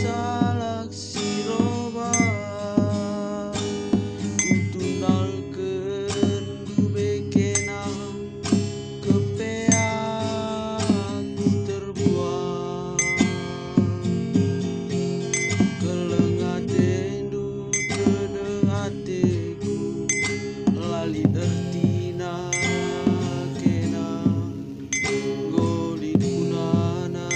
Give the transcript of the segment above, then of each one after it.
salak siroba kutundalkeun dubekena kepea ku terbuang kelengaten du teu ateku lali ertina kena golin punana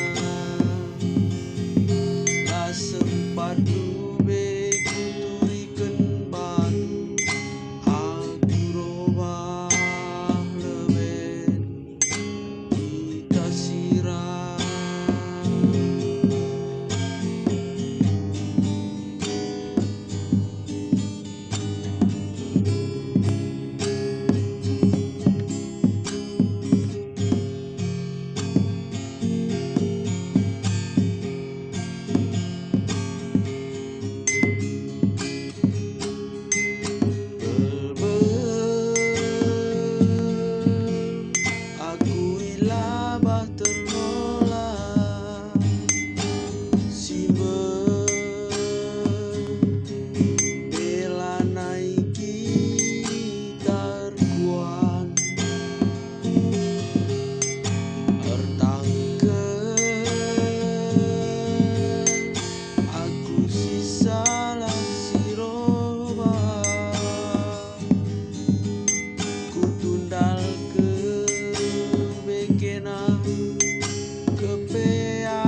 la sempat dube kuturikeun batu aku robah leben ita sirah aku ilabah ternolah simben bela naiki tarkuan ertangkeun aku sisalah siroba kutundalkeun bekena kepea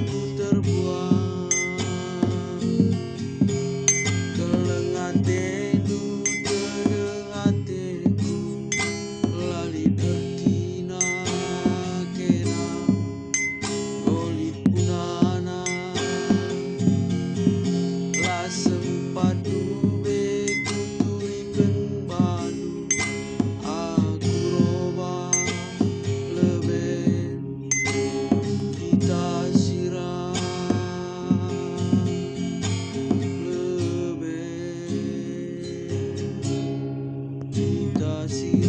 ku terbuang kelengaten du teu ateku lali ertina kena golit punana la sempat dube kuturikeun batu aku robah leben ita sirah leben ita sirah